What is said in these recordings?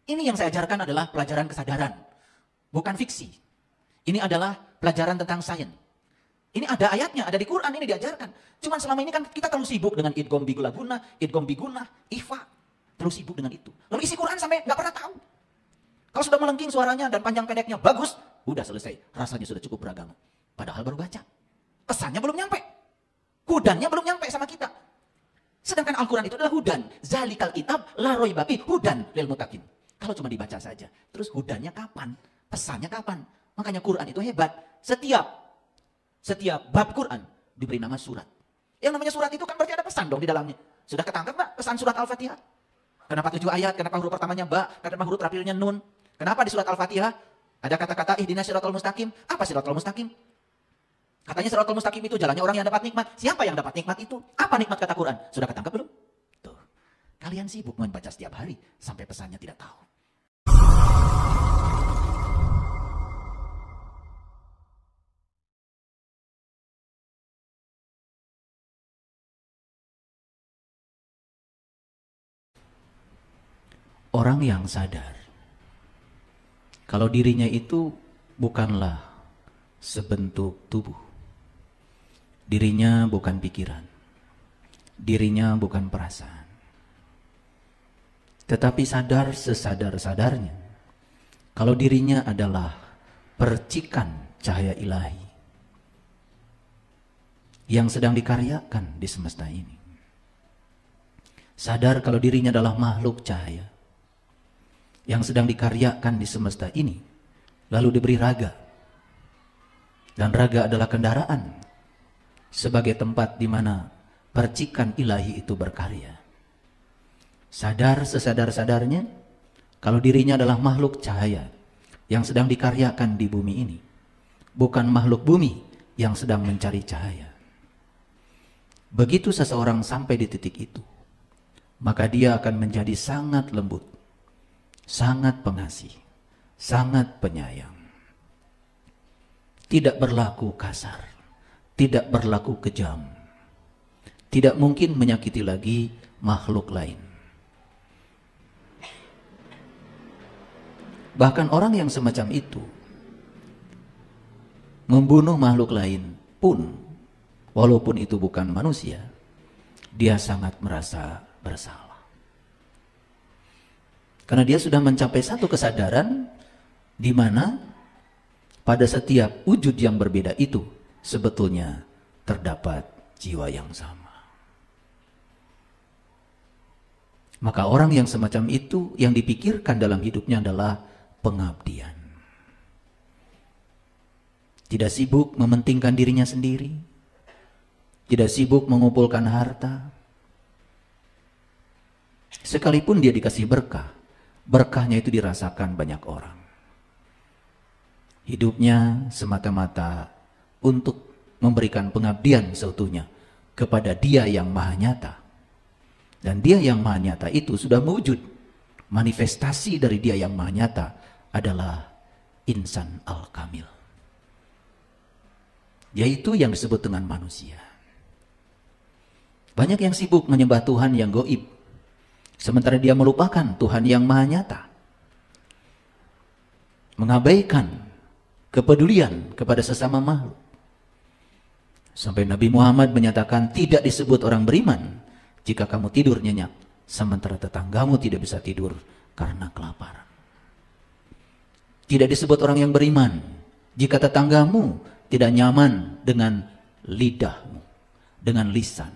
Ini yang saya ajarkan adalah pelajaran kesadaran, bukan fiksi. Ini adalah pelajaran tentang sains. Ini ada ayatnya, ada di Quran, ini diajarkan. Cuman selama ini kan kita terlalu sibuk dengan idgham bigula guna, idgham biguna, ikhfa. Terlalu sibuk dengan itu. Lalu isi Quran sampai nggak pernah tahu. Kalau sudah melengking suaranya dan panjang pendeknya bagus, udah selesai. Rasanya sudah cukup beragama. Padahal baru baca. Pesannya belum nyampe. Hudannya belum nyampe sama kita. Sedangkan Al-Quran itu adalah hudan. Zalikal kitab la raiba fi hudan lil muttaqin. Kalau cuma dibaca saja. Terus hudannya kapan? Pesannya kapan? Makanya Quran itu hebat. Setiap bab Quran diberi nama surat. Yang namanya surat itu kan berarti ada pesan dong di dalamnya. Sudah ketangkap nggak pesan surat Al-Fatihah? Kenapa 7 ayat? Kenapa huruf pertamanya ba? Kenapa huruf terakhirnya nun? Kenapa di surat Al-Fatihah ada kata-kata ihdinas siratal mustaqim? Apa siratal mustaqim? Katanya siratal mustaqim itu jalannya orang yang dapat nikmat. Siapa yang dapat nikmat itu? Apa nikmat kata Quran? Sudah ketangkap belum? Tuh. Kalian sibuk membaca setiap hari sampai pesannya tidak tahu. Orang yang sadar kalau dirinya itu bukanlah sebentuk tubuh, dirinya bukan pikiran, dirinya bukan perasaan, tetapi sadar sesadar-sadarnya kalau dirinya adalah percikan cahaya ilahi yang sedang dikaryakan di semesta ini. Sadar kalau dirinya adalah makhluk cahaya yang sedang dikaryakan di semesta ini, lalu diberi raga. Dan raga adalah kendaraan sebagai tempat di mana percikan ilahi itu berkarya. Sadar sesadar-sadarnya kalau dirinya adalah makhluk cahaya yang sedang dikaryakan di bumi ini, bukan makhluk bumi yang sedang mencari cahaya. Begitu seseorang sampai di titik itu, maka dia akan menjadi sangat lembut, sangat pengasih, sangat penyayang. Tidak berlaku kasar, tidak berlaku kejam, tidak mungkin menyakiti lagi makhluk lain. Bahkan orang yang semacam itu membunuh makhluk lain pun, walaupun itu bukan manusia, dia sangat merasa bersalah. Karena dia sudah mencapai satu kesadaran di mana pada setiap wujud yang berbeda itu sebetulnya terdapat jiwa yang sama. Maka orang yang semacam itu yang dipikirkan dalam hidupnya adalah pengabdian. Tidak sibuk mementingkan dirinya sendiri, tidak sibuk mengumpulkan harta. Sekalipun dia dikasih berkah, berkahnya itu dirasakan banyak orang. Hidupnya semata-mata untuk memberikan pengabdian seutuhnya kepada Dia yang Maha Nyata. Dan Dia yang Maha Nyata itu sudah mewujud. Manifestasi dari Dia yang Maha Nyata adalah insan al-kamil, yaitu yang disebut dengan manusia. Banyak yang sibuk menyembah Tuhan yang gaib, sementara dia melupakan Tuhan yang Maha Nyata. Mengabaikan kepedulian kepada sesama makhluk. Sampai Nabi Muhammad menyatakan tidak disebut orang beriman jika kamu tidur nyenyak, sementara tetanggamu tidak bisa tidur karena kelaparan. Tidak disebut orang yang beriman jika tetanggamu tidak nyaman dengan lidahmu, dengan lisan.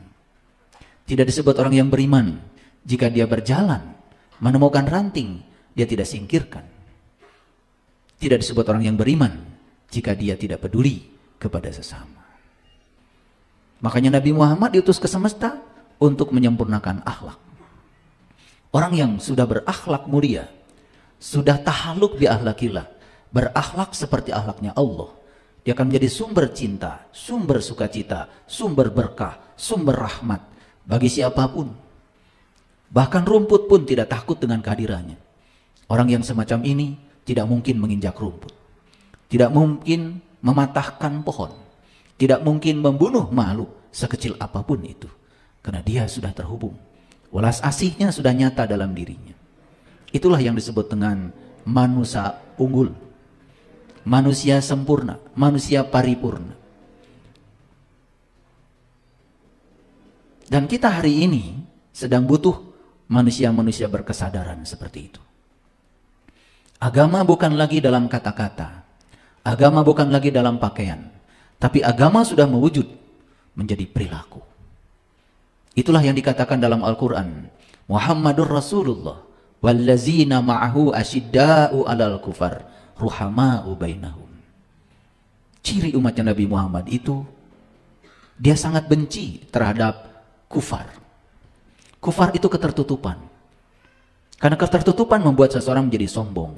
Tidak disebut orang yang beriman jika dia berjalan menemukan ranting, dia tidak singkirkan. Tidak disebut orang yang beriman jika dia tidak peduli kepada sesama. Makanya Nabi Muhammad diutus ke semesta untuk menyempurnakan akhlak. Orang yang sudah berakhlak mulia, sudah tahaluk bi akhlakillah, berakhlak seperti akhlaknya Allah, dia akan menjadi sumber cinta, sumber sukacita, sumber berkah, sumber rahmat bagi siapapun. Bahkan rumput pun tidak takut dengan kehadirannya. Orang yang semacam ini tidak mungkin menginjak rumput, tidak mungkin mematahkan pohon, tidak mungkin membunuh makhluk sekecil apapun itu, karena dia sudah terhubung. Welas asihnya sudah nyata dalam dirinya. Itulah yang disebut dengan manusia unggul, manusia sempurna, manusia paripurna. Dan kita hari ini sedang butuh manusia-manusia berkesadaran seperti itu. Agama bukan lagi dalam kata-kata, agama bukan lagi dalam pakaian, tapi agama sudah mewujud menjadi perilaku. Itulah yang dikatakan dalam Al-Quran, Muhammadur Rasulullah wallazina ma'ahu asyidda'u 'alal kufar ruhama'u bainahum. Ciri umatnya Nabi Muhammad itu, dia sangat benci terhadap kufar. Kufar itu ketertutupan. Karena ketertutupan membuat seseorang menjadi sombong.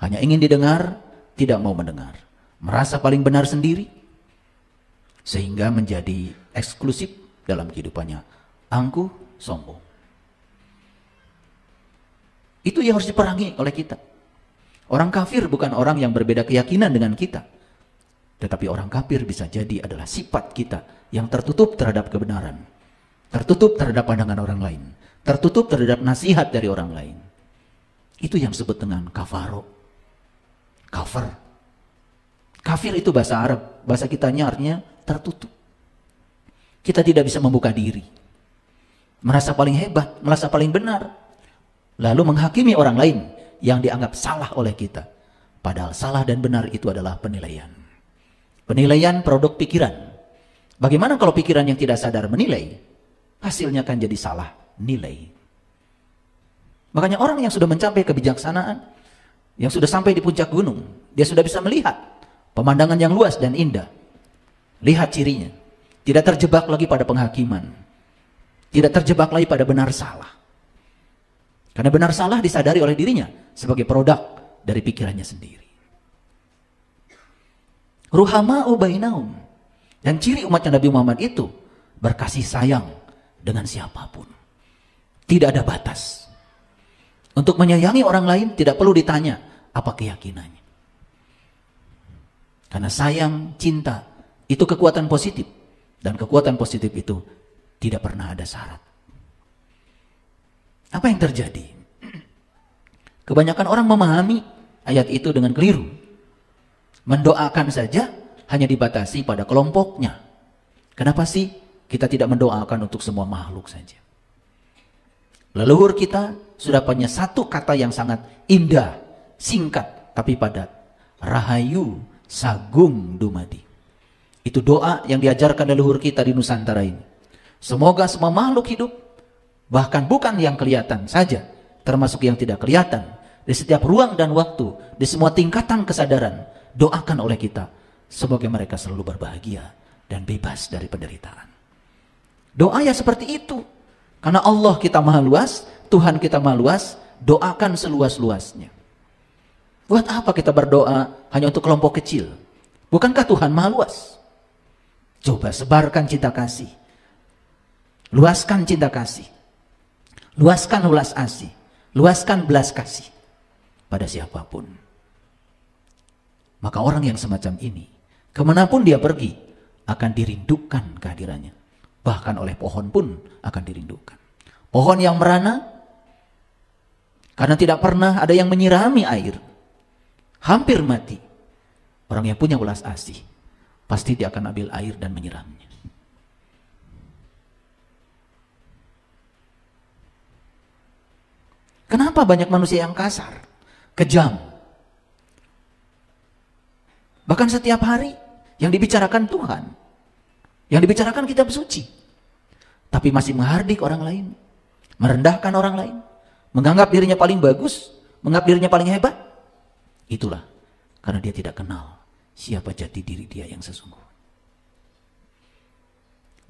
Hanya ingin didengar, tidak mau mendengar. Merasa paling benar sendiri. Sehingga menjadi eksklusif dalam kehidupannya. Angkuh, sombong. Itu yang harus diperangi oleh kita. Orang kafir bukan orang yang berbeda keyakinan dengan kita. Tetapi orang kafir bisa jadi adalah sifat kita yang tertutup terhadap kebenaran. Tertutup terhadap pandangan orang lain. Tertutup terhadap nasihat dari orang lain. Itu yang disebut dengan kafaro. Kafir. Kafir itu bahasa Arab. Bahasa kitanya artinya tertutup. Kita tidak bisa membuka diri. Merasa paling hebat, merasa paling benar. Lalu menghakimi orang lain yang dianggap salah oleh kita. Padahal salah dan benar itu adalah penilaian. Penilaian produk pikiran. Bagaimana kalau pikiran yang tidak sadar menilai? Hasilnya akan jadi salah nilai. Makanya orang yang sudah mencapai kebijaksanaan, yang sudah sampai di puncak gunung, dia sudah bisa melihat pemandangan yang luas dan indah. Lihat cirinya. Tidak terjebak lagi pada penghakiman. Tidak terjebak lagi pada benar salah. Karena benar salah disadari oleh dirinya sebagai produk dari pikirannya sendiri. Ruhama'u bainahum. Dan ciri umatnya Nabi Muhammad itu berkasih sayang dengan siapapun. Tidak ada batas. Untuk menyayangi orang lain tidak perlu ditanya apa keyakinannya. Karena sayang, cinta itu kekuatan positif. Dan kekuatan positif itu tidak pernah ada syarat. Apa yang terjadi? Kebanyakan orang memahami ayat itu dengan keliru. Mendoakan saja hanya dibatasi pada kelompoknya. Kenapa sih kita tidak mendoakan untuk semua makhluk saja? Leluhur kita sudah punya satu kata yang sangat indah, singkat, tapi padat. Rahayu Sagung Dumadi. Itu doa yang diajarkan leluhur kita di Nusantara ini. Semoga semua makhluk hidup, bahkan bukan yang kelihatan saja, termasuk yang tidak kelihatan, di setiap ruang dan waktu, di semua tingkatan kesadaran, doakan oleh kita, semoga mereka selalu berbahagia dan bebas dari penderitaan. Doa ya seperti itu. Karena Allah kita maha luas, Tuhan kita maha luas, doakan seluas-luasnya. Buat apa kita berdoa hanya untuk kelompok kecil? Bukankah Tuhan maha luas? Coba sebarkan cinta kasih. Luaskan cinta kasih. Luaskan ulas asih. Luaskan belas kasih pada siapapun. Maka orang yang semacam ini, kemanapun dia pergi, akan dirindukan kehadirannya. Bahkan oleh pohon pun akan dirindukan. Pohon yang merana, karena tidak pernah ada yang menyirami air, hampir mati. Orang yang punya ulas asih, pasti dia akan ambil air dan menyiramnya. Kenapa banyak manusia yang kasar, kejam? Bahkan setiap hari yang dibicarakan Tuhan, yang dibicarakan kitab suci, tapi masih menghardik orang lain, merendahkan orang lain, menganggap dirinya paling bagus, menganggap dirinya paling hebat. Itulah karena dia tidak kenal siapa jati diri dia yang sesungguhnya.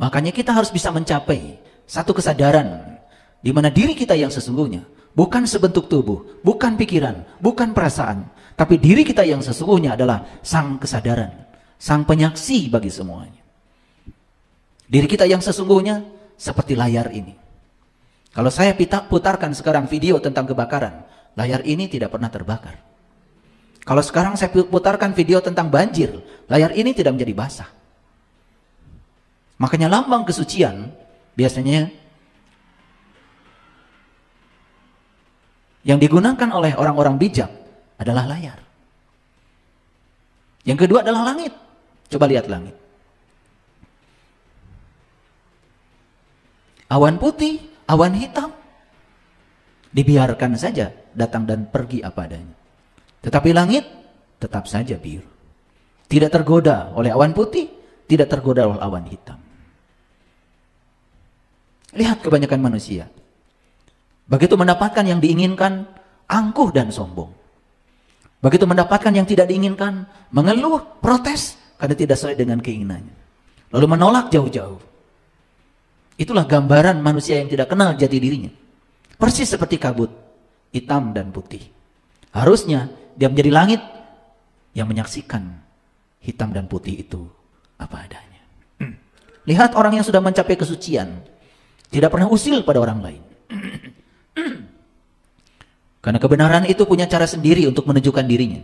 Makanya kita harus bisa mencapai satu kesadaran di mana diri kita yang sesungguhnya bukan sebentuk tubuh, bukan pikiran, bukan perasaan, tapi diri kita yang sesungguhnya adalah sang kesadaran, sang penyaksi bagi semuanya. Diri kita yang sesungguhnya seperti layar ini. Kalau saya putarkan sekarang video tentang kebakaran, layar ini tidak pernah terbakar. Kalau sekarang saya putarkan video tentang banjir, layar ini tidak menjadi basah. Makanya lambang kesucian biasanya Yang digunakan oleh orang-orang bijak adalah layar. Yang kedua adalah langit. Coba lihat langit. Awan putih, awan hitam, dibiarkan saja datang dan pergi apa adanya. Tetapi langit tetap saja biru. Tidak tergoda oleh awan putih, tidak tergoda oleh awan hitam. Lihat kebanyakan manusia. Begitu mendapatkan yang diinginkan, angkuh dan sombong. Begitu mendapatkan yang tidak diinginkan, mengeluh, protes, karena tidak sesuai dengan keinginannya. Lalu menolak jauh-jauh. Itulah gambaran manusia yang tidak kenal jati dirinya. Persis seperti kabut, hitam dan putih. Harusnya dia menjadi langit yang menyaksikan hitam dan putih itu apa adanya. Lihat orang yang sudah mencapai kesucian, tidak pernah usil pada orang lain. Karena kebenaran itu punya cara sendiri untuk menunjukkan dirinya.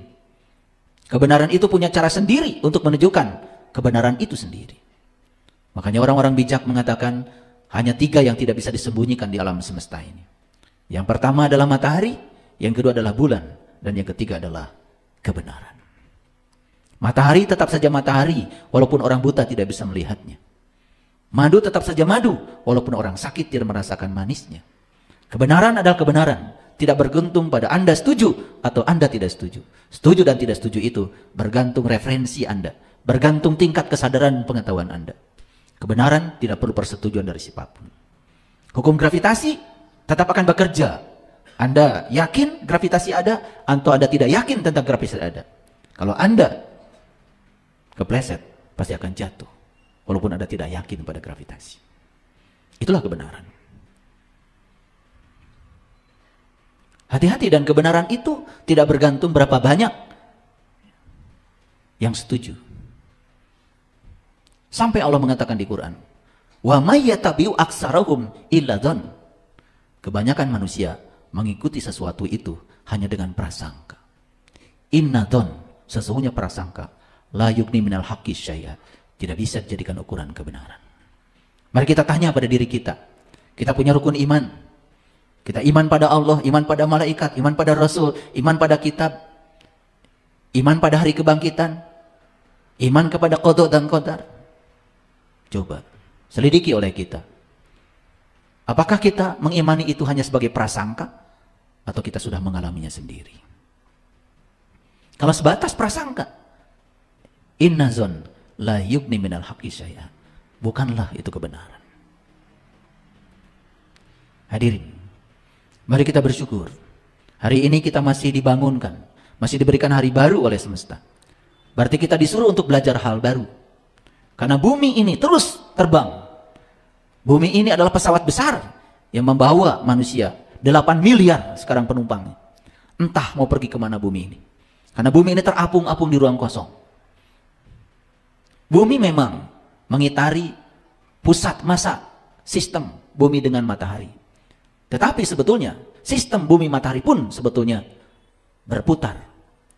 Kebenaran itu punya cara sendiri untuk menunjukkan kebenaran itu sendiri. Makanya orang-orang bijak mengatakan hanya 3 yang tidak bisa disembunyikan di alam semesta ini. Yang pertama adalah matahari, yang kedua adalah bulan, dan yang ketiga adalah kebenaran. Matahari tetap saja matahari, walaupun orang buta tidak bisa melihatnya. Madu tetap saja madu, walaupun orang sakit tidak merasakan manisnya. Kebenaran adalah kebenaran, tidak bergantung pada Anda setuju atau Anda tidak setuju. Setuju dan tidak setuju itu bergantung referensi Anda, bergantung tingkat kesadaran pengetahuan Anda. Kebenaran tidak perlu persetujuan dari siapapun. Hukum gravitasi tetap akan bekerja. Anda yakin gravitasi ada, atau Anda tidak yakin tentang gravitasi ada. Kalau Anda kepleset, pasti akan jatuh. Walaupun Anda tidak yakin pada gravitasi. Itulah kebenaran. Hati-hati, dan kebenaran itu tidak bergantung berapa banyak yang setuju. Sampai Allah mengatakan di Quran, "Wa may yattabi'u aktsarahum illa dzann." Kebanyakan manusia mengikuti sesuatu itu hanya dengan prasangka. Inna dzann, sesungguhnya prasangka, la yughni minal haqqi syai'a, tidak bisa dijadikan ukuran kebenaran. Mari kita tanya pada diri kita. Kita punya rukun iman. Kita iman pada Allah, iman pada malaikat, iman pada Rasul, iman pada kitab, iman pada hari kebangkitan, iman kepada qada dan qadar. Coba selidiki oleh kita. Apakah kita mengimani itu hanya sebagai prasangka, atau kita sudah mengalaminya sendiri? Kalau sebatas prasangka, inna dzann la yughni minal haqqi syai'a, bukanlah itu kebenaran. Hadirin, mari kita bersyukur. Hari ini kita masih dibangunkan, masih diberikan hari baru oleh semesta. Berarti kita disuruh untuk belajar hal baru. Karena bumi ini terus terbang. Bumi ini adalah pesawat besar yang membawa manusia. 8 miliar sekarang penumpangnya. Entah mau pergi kemana bumi ini. Karena bumi ini terapung-apung di ruang kosong. Bumi memang mengitari pusat massa sistem bumi dengan matahari. Tetapi sebetulnya sistem bumi matahari pun sebetulnya berputar.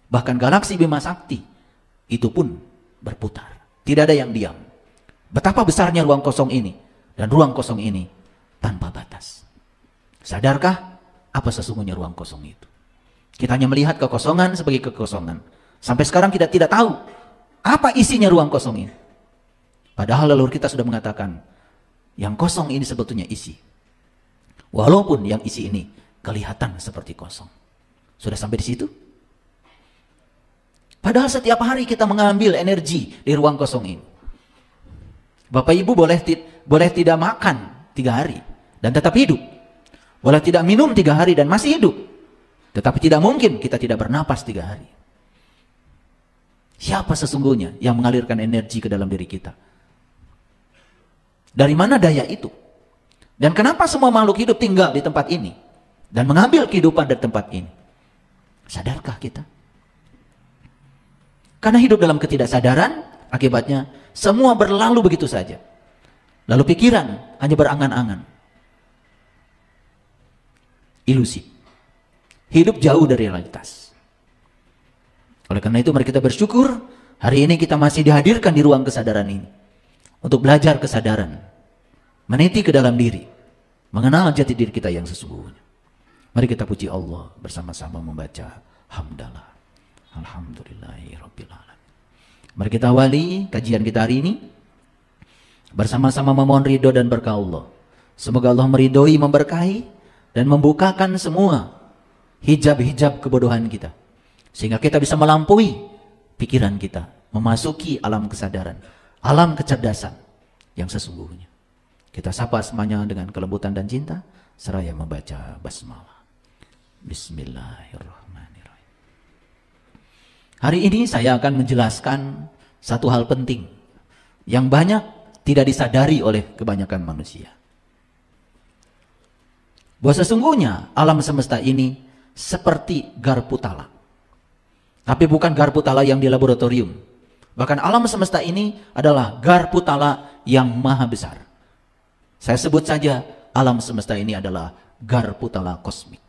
Bahkan galaksi Bima Sakti itu pun berputar. Tidak ada yang diam. Betapa besarnya ruang kosong ini. Dan ruang kosong ini tanpa batas. Sadarkah apa sesungguhnya ruang kosong itu? Kita hanya melihat kekosongan sebagai kekosongan. Sampai sekarang kita tidak tahu apa isinya ruang kosong ini. Padahal leluhur kita sudah mengatakan, yang kosong ini sebetulnya isi. Walaupun yang isi ini kelihatan seperti kosong. Sudah sampai di situ? Padahal setiap hari kita mengambil energi di ruang kosong ini. Bapak Ibu boleh tidak makan 3 hari dan tetap hidup. Boleh tidak minum 3 hari dan masih hidup. Tetapi tidak mungkin kita tidak bernapas 3 hari. Siapa sesungguhnya yang mengalirkan energi ke dalam diri kita? Dari mana daya itu? Dan kenapa semua makhluk hidup tinggal di tempat ini dan mengambil kehidupan dari tempat ini? Sadarkah kita? Karena hidup dalam ketidaksadaran, akibatnya semua berlalu begitu saja. Lalu pikiran hanya berangan-angan. Ilusi. Hidup jauh dari realitas. Oleh karena itu mari kita bersyukur, hari ini kita masih dihadirkan di ruang kesadaran ini. Untuk belajar kesadaran. Meniti ke dalam diri. Mengenal jati diri kita yang sesungguhnya. Mari kita puji Allah bersama-sama membaca hamdalah. Alhamdulillahirabbil alamin. Mari kita awali kajian kita hari ini bersama-sama memohon ridho dan berkah Allah. Semoga Allah meridhoi, memberkahi dan membukakan semua hijab-hijab kebodohan kita, sehingga kita bisa melampaui pikiran kita, memasuki alam kesadaran, alam kecerdasan yang sesungguhnya. Kita sapa semuanya dengan kelembutan dan cinta seraya membaca basmalah. Bismillahirrahmanirrahim. Hari ini saya akan menjelaskan satu hal penting yang banyak tidak disadari oleh kebanyakan manusia. Bahwa sesungguhnya alam semesta ini seperti garpu tala. Tapi bukan garpu tala yang di laboratorium. Bahkan alam semesta ini adalah garpu tala yang maha besar. Saya sebut saja alam semesta ini adalah garpu tala kosmik.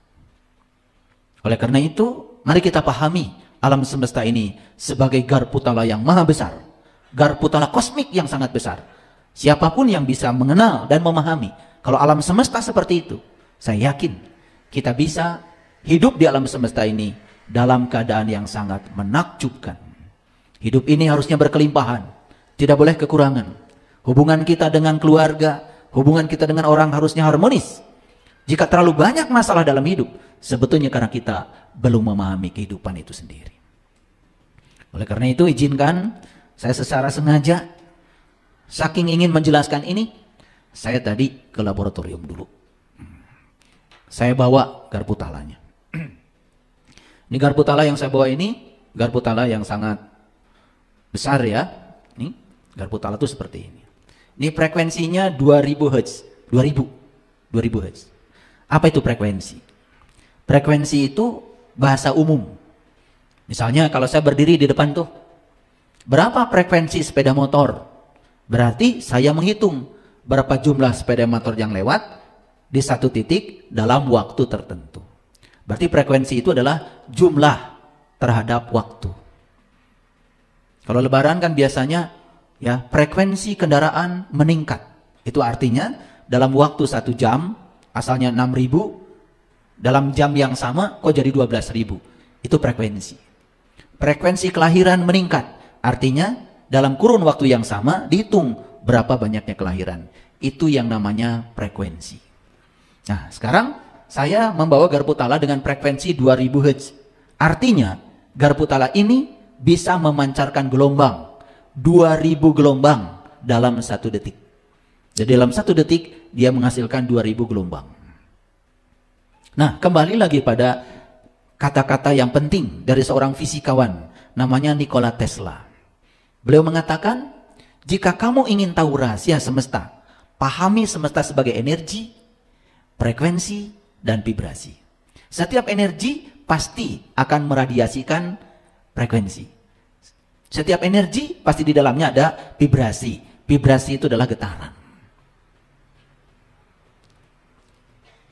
Oleh karena itu, mari kita pahami alam semesta ini sebagai garpu tala yang maha besar. Garpu tala kosmik yang sangat besar. Siapapun yang bisa mengenal dan memahami kalau alam semesta seperti itu, saya yakin kita bisa hidup di alam semesta ini dalam keadaan yang sangat menakjubkan. Hidup ini harusnya berkelimpahan, tidak boleh kekurangan. Hubungan kita dengan keluarga, hubungan kita dengan orang harusnya harmonis. Jika terlalu banyak masalah dalam hidup, sebetulnya karena kita belum memahami kehidupan itu sendiri. Oleh karena itu izinkan saya secara sengaja, saking ingin menjelaskan ini, saya tadi ke laboratorium dulu. Saya bawa garpu talanya. Ini garpu tala yang saya bawa ini, garpu tala yang sangat besar ya. Ini garpu tala itu seperti ini. Ini frekuensinya 2000 Hz. 2000 Hz. Apa itu frekuensi? Frekuensi itu bahasa umum. Misalnya kalau saya berdiri di depan tuh, berapa frekuensi sepeda motor? Berarti saya menghitung berapa jumlah sepeda motor yang lewat di satu titik dalam waktu tertentu. Berarti frekuensi itu adalah jumlah terhadap waktu. Kalau lebaran kan biasanya ya frekuensi kendaraan meningkat. Itu artinya dalam waktu 1 jam asalnya 6.000, dalam jam yang sama kok jadi 12.000. Itu frekuensi. Frekuensi kelahiran meningkat. Artinya dalam kurun waktu yang sama dihitung berapa banyaknya kelahiran. Itu yang namanya frekuensi. Nah, sekarang saya membawa garpu tala dengan frekuensi 2000 Hz. Artinya garpu tala ini bisa memancarkan gelombang 2000 gelombang dalam 1 detik. Jadi dalam 1 detik dia menghasilkan 2000 gelombang. Nah, kembali lagi pada kata-kata yang penting dari seorang fisikawan namanya Nikola Tesla. Beliau mengatakan, jika kamu ingin tahu rahasia semesta, pahami semesta sebagai energi, frekuensi, dan vibrasi. Setiap energi pasti akan meradiasikan frekuensi. Setiap energi pasti di dalamnya ada vibrasi. Vibrasi itu adalah getaran.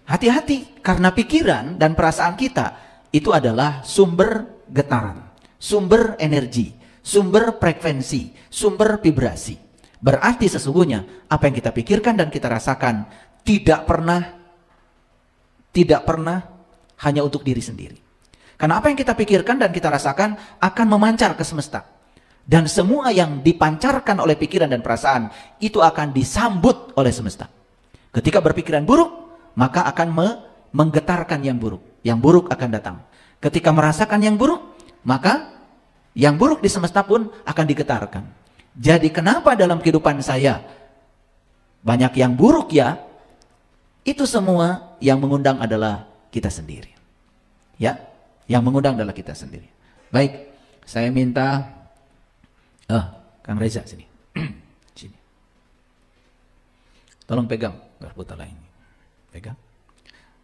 Hati-hati, karena pikiran dan perasaan kita itu adalah sumber getaran, sumber energi, sumber frekuensi, sumber vibrasi. Berarti sesungguhnya apa yang kita pikirkan dan kita rasakan tidak pernah hanya untuk diri sendiri. Karena apa yang kita pikirkan dan kita rasakan akan memancar ke semesta. Dan semua yang dipancarkan oleh pikiran dan perasaan itu akan disambut oleh semesta. Ketika berpikiran buruk, maka akan menggetarkan yang buruk. Yang buruk akan datang. Ketika merasakan yang buruk, maka yang buruk di semesta pun akan digetarkan. Jadi kenapa dalam kehidupan saya banyak yang buruk ya? Itu semua yang mengundang adalah kita sendiri. Ya, yang mengundang adalah kita sendiri. Baik, saya minta Kang Reza sini. Sini. Tolong pegang garpu tala ini. Pegang.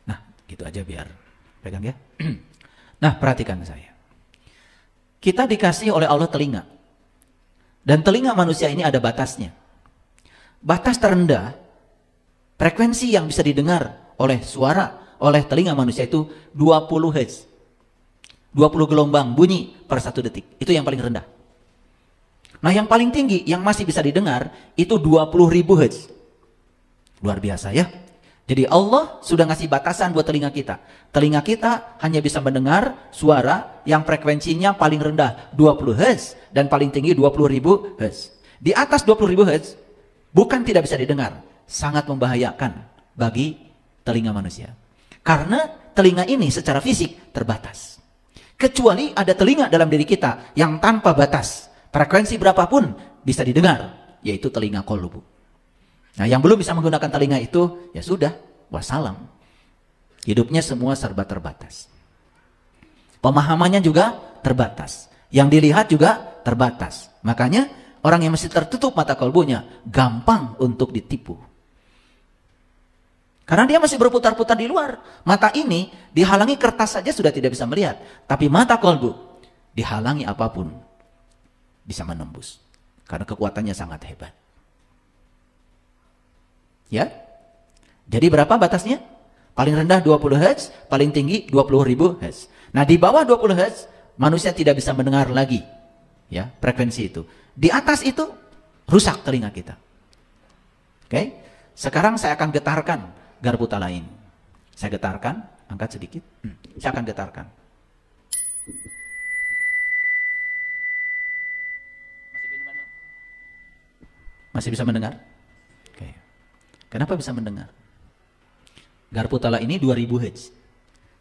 Nah, gitu aja biar pegang ya. Nah, perhatikan saya. Kita dikasih oleh Allah telinga. Dan telinga manusia ini ada batasnya. Batas terendah frekuensi yang bisa didengar oleh suara, oleh telinga manusia itu 20 Hz. 20 gelombang bunyi per 1 detik. Itu yang paling rendah. Nah, yang paling tinggi yang masih bisa didengar itu 20.000 Hz. Luar biasa ya. Jadi Allah sudah ngasih batasan buat telinga kita. Telinga kita hanya bisa mendengar suara yang frekuensinya paling rendah 20 Hz dan paling tinggi 20.000 Hz. Di atas 20.000 Hz bukan tidak bisa didengar, sangat membahayakan bagi telinga manusia. Karena telinga ini secara fisik terbatas. Kecuali ada telinga dalam diri kita yang tanpa batas. Frekuensi berapapun bisa didengar, yaitu telinga kolbu. Nah, yang belum bisa menggunakan telinga itu, ya sudah, wassalam. Hidupnya semua serba terbatas. Pemahamannya juga terbatas. Yang dilihat juga terbatas. Makanya orang yang masih tertutup mata kolbunya gampang untuk ditipu. Karena dia masih berputar-putar di luar. Mata ini dihalangi kertas saja sudah tidak bisa melihat. Tapi mata kolbu dihalangi apapun bisa menembus. Karena kekuatannya sangat hebat. Ya. Jadi berapa batasnya? Paling rendah 20 Hz, paling tinggi 20.000 Hz. Nah, di bawah 20 Hz manusia tidak bisa mendengar lagi. Ya, frekuensi itu. Di atas itu rusak telinga kita. Oke? Sekarang saya akan getarkan garpu tala ini. Saya getarkan, angkat sedikit. Saya akan getarkan. Masih bisa mendengar? Oke. Kenapa bisa mendengar? Garpu tala ini 2000 Hz.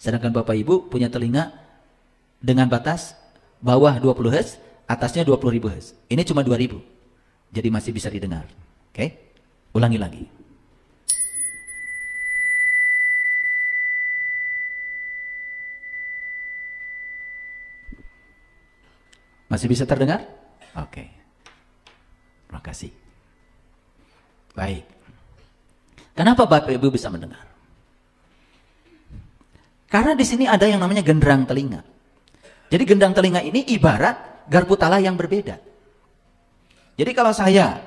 Sedangkan Bapak Ibu punya telinga dengan batas bawah 20 Hz, atasnya 20.000 Hz. Ini cuma 2000. Jadi masih bisa didengar. Oke? Ulangi lagi. Masih bisa terdengar? Oke. Terima kasih. Baik. Kenapa Bapak Ibu bisa mendengar? Karena di sini ada yang namanya genderang telinga. Jadi gendang telinga ini ibarat garpu tala yang berbeda. Jadi kalau saya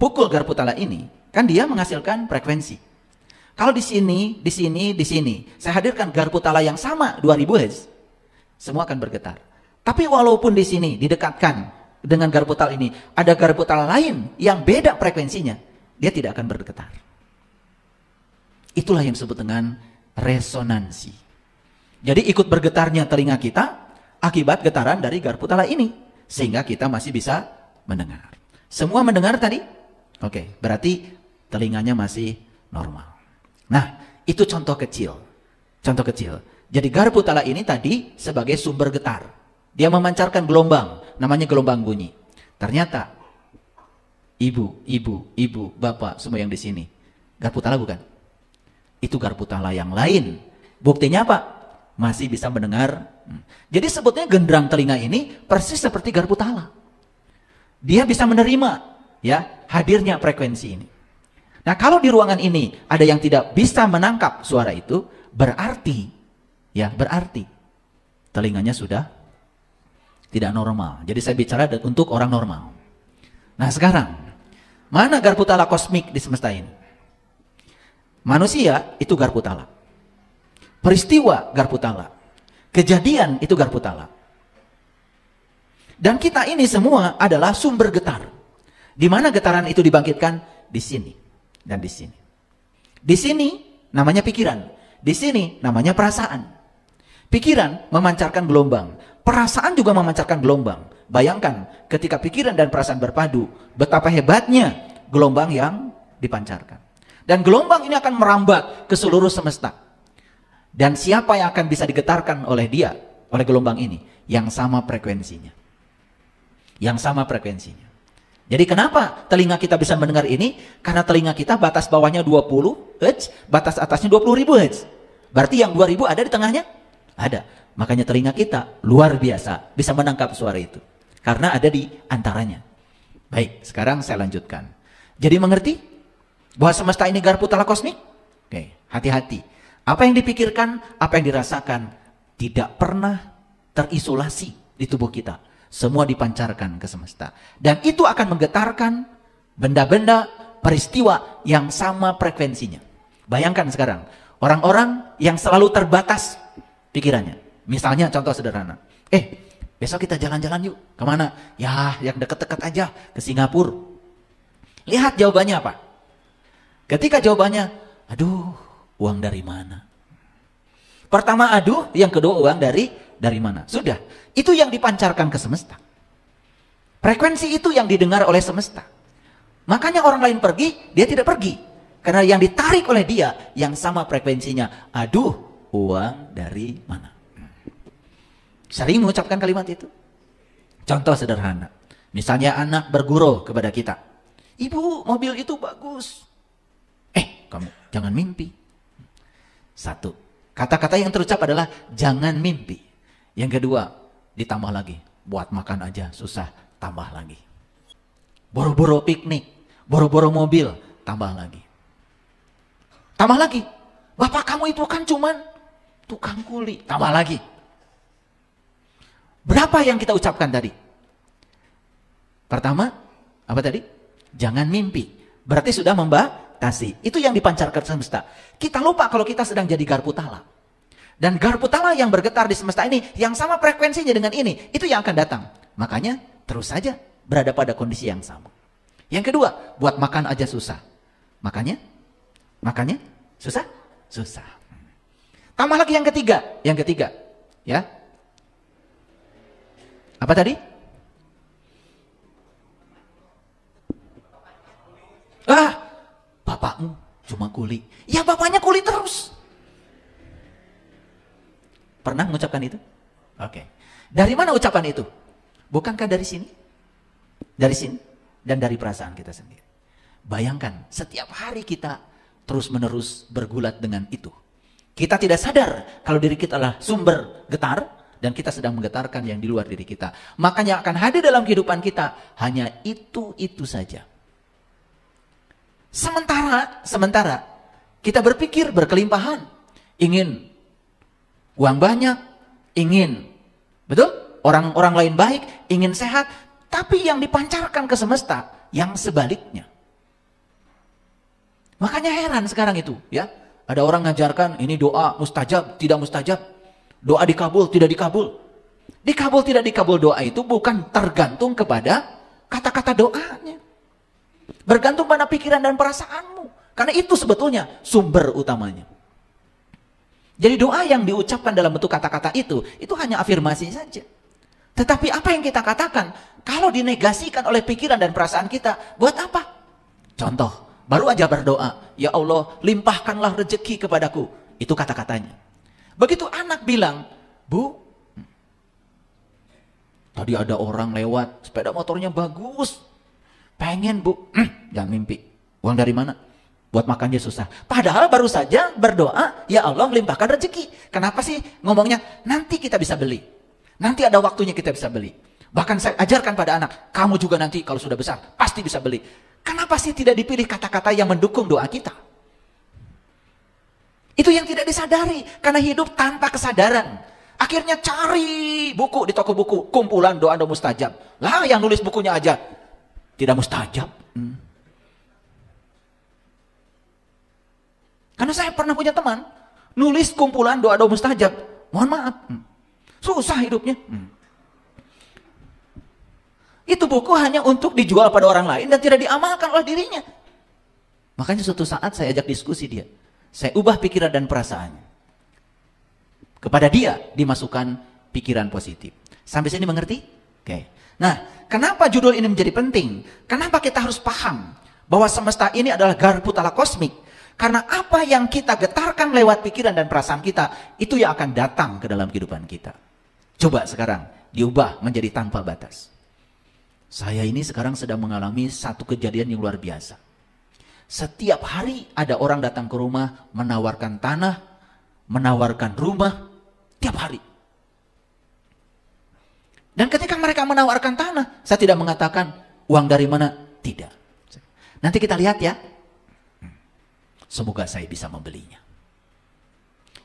pukul garpu tala ini, kan dia menghasilkan frekuensi. Kalau di sini, di sini, saya hadirkan garpu tala yang sama 2000 Hz, semua akan bergetar. Tapi walaupun di sini didekatkan dengan garpu tala ini, ada garpu tala lain yang beda frekuensinya, dia tidak akan bergetar. Itulah yang disebut dengan resonansi. Jadi ikut bergetarnya telinga kita akibat getaran dari garpu tala ini, sehingga kita masih bisa mendengar. Semua mendengar tadi? Oke, berarti telinganya masih normal. Nah, itu contoh kecil. Contoh kecil. Jadi garpu tala ini tadi sebagai sumber getar. Dia memancarkan gelombang, namanya gelombang bunyi. Ternyata ibu, bapak, semua yang di sini garpu tala bukan? Itu garpu tala yang lain. Buktinya apa? Masih bisa mendengar. Jadi sebetulnya genderang telinga ini persis seperti garpu tala. Dia bisa menerima ya hadirnya frekuensi ini. Nah, kalau di ruangan ini ada yang tidak bisa menangkap suara itu, berarti telinganya sudah tidak normal. Jadi saya bicara untuk orang normal. Nah, sekarang mana garpu tala kosmik di semesta ini? Manusia itu garpu tala. Peristiwa garpu tala. Kejadian itu garpu tala. Dan kita ini semua adalah sumber getar. Di mana getaran itu dibangkitkan? Di sini dan di sini. Di sini namanya pikiran. Di sini namanya perasaan. Pikiran memancarkan gelombang. Perasaan juga memancarkan gelombang. Bayangkan ketika pikiran dan perasaan berpadu, betapa hebatnya gelombang yang dipancarkan. Dan gelombang ini akan merambat ke seluruh semesta. Dan siapa yang akan bisa digetarkan oleh dia, oleh gelombang ini? Yang sama frekuensinya. Yang sama frekuensinya. Jadi kenapa telinga kita bisa mendengar ini? Karena telinga kita batas bawahnya 20 Hz, batas atasnya 20.000 Hz. Berarti yang 2000 ada di tengahnya? Ada. Makanya telinga kita luar biasa bisa menangkap suara itu. Karena ada di antaranya. Baik, sekarang saya lanjutkan. Jadi mengerti bahwa semesta ini garpu tala kosmik? Oke, hati-hati. Apa yang dipikirkan, apa yang dirasakan tidak pernah terisolasi di tubuh kita. Semua dipancarkan ke semesta. Dan itu akan menggetarkan benda-benda, peristiwa yang sama frekuensinya. Bayangkan sekarang, orang-orang yang selalu terbatas pikirannya. Misalnya contoh sederhana. Besok kita jalan-jalan yuk. Kemana? Ya, yang dekat-dekat aja. Ke Singapura. Lihat jawabannya apa? Ketika jawabannya, Aduh, uang dari mana? Pertama aduh, yang kedua uang dari mana? Sudah, itu yang dipancarkan ke semesta. Frekuensi itu yang didengar oleh semesta. Makanya orang lain pergi, dia tidak pergi. Karena yang ditarik oleh dia, yang sama frekuensinya. Aduh, uang dari mana? Sering mengucapkan kalimat itu. Contoh sederhana. Misalnya anak bergurau kepada kita. Ibu, mobil itu bagus. Kamu jangan mimpi. Satu. Kata-kata yang terucap adalah jangan mimpi. Yang kedua, ditambah lagi. Buat makan aja susah, tambah lagi. Boro-boro piknik, boro-boro mobil, tambah lagi. Tambah lagi. Bapak kamu itu kan cuman tukang kuli, tambah lagi. Berapa yang kita ucapkan tadi? Pertama, apa tadi? Jangan mimpi. Berarti sudah membatasi. Itu yang dipancarkan semesta. Kita lupa kalau kita sedang jadi garpu tala. Dan garpu tala yang bergetar di semesta ini, yang sama frekuensinya dengan ini, itu yang akan datang. Makanya terus saja berada pada kondisi yang sama. Yang kedua, buat makan aja susah. Makannya susah? Susah. Tambah lagi yang ketiga. Ya. Apa tadi? Bapakmu cuma kuli. Ya bapaknya kuli terus. Pernah mengucapkan itu? Oke. Dari mana ucapan itu? Bukankah dari sini? Dari sini dan dari perasaan kita sendiri. Bayangkan, setiap hari kita terus-menerus bergulat dengan itu. Kita tidak sadar kalau diri kita adalah sumber getar dan kita sedang menggetarkan yang di luar diri kita. Makanya akan hadir dalam kehidupan kita hanya itu saja. Sementara kita berpikir berkelimpahan, ingin uang banyak, ingin, betul? Orang-orang lain baik, ingin sehat, tapi yang dipancarkan ke semesta yang sebaliknya. Makanya heran sekarang itu, ya. Ada orang ngajarkan ini doa mustajab, tidak mustajab. Doa dikabul, tidak dikabul. Dikabul, tidak dikabul doa itu bukan tergantung kepada kata-kata doanya. Bergantung pada pikiran dan perasaanmu. Karena itu sebetulnya sumber utamanya. Jadi doa yang diucapkan dalam bentuk kata-kata itu hanya afirmasi saja. Tetapi apa yang kita katakan, kalau dinegasikan oleh pikiran dan perasaan kita, buat apa? Contoh, baru aja berdoa, ya Allah limpahkanlah rezeki kepadaku. Itu kata-katanya. Begitu anak bilang, Bu, tadi ada orang lewat, sepeda motornya bagus. Pengen Bu, jangan mimpi. Uang dari mana? Buat makan dia susah. Padahal baru saja berdoa, ya Allah limpahkan rezeki. Kenapa sih ngomongnya, nanti kita bisa beli. Nanti ada waktunya kita bisa beli. Bahkan saya ajarkan pada anak, kamu juga nanti kalau sudah besar, pasti bisa beli. Kenapa sih tidak dipilih kata-kata yang mendukung doa kita? Itu yang tidak disadari, karena hidup tanpa kesadaran. Akhirnya cari buku di toko buku, kumpulan doa-doa mustajab. Lah yang nulis bukunya aja tidak mustajab. Karena saya pernah punya teman, nulis kumpulan doa-doa mustajab. Mohon maaf, susah hidupnya. Itu buku hanya untuk dijual pada orang lain dan tidak diamalkan oleh dirinya. Makanya suatu saat saya ajak diskusi dia. Saya ubah pikiran dan perasaannya. Kepada dia dimasukkan pikiran positif. Sampai sini mengerti? Oke. Nah, kenapa judul ini menjadi penting? Kenapa kita harus paham bahwa semesta ini adalah garpu tala kosmik? Karena apa yang kita getarkan lewat pikiran dan perasaan kita, itu yang akan datang ke dalam kehidupan kita. Coba sekarang diubah menjadi tanpa batas. Saya ini sekarang sedang mengalami satu kejadian yang luar biasa. Setiap hari ada orang datang ke rumah menawarkan tanah, menawarkan rumah, tiap hari. Dan ketika mereka menawarkan tanah, saya tidak mengatakan uang dari mana, tidak. Nanti kita lihat ya. Semoga saya bisa membelinya.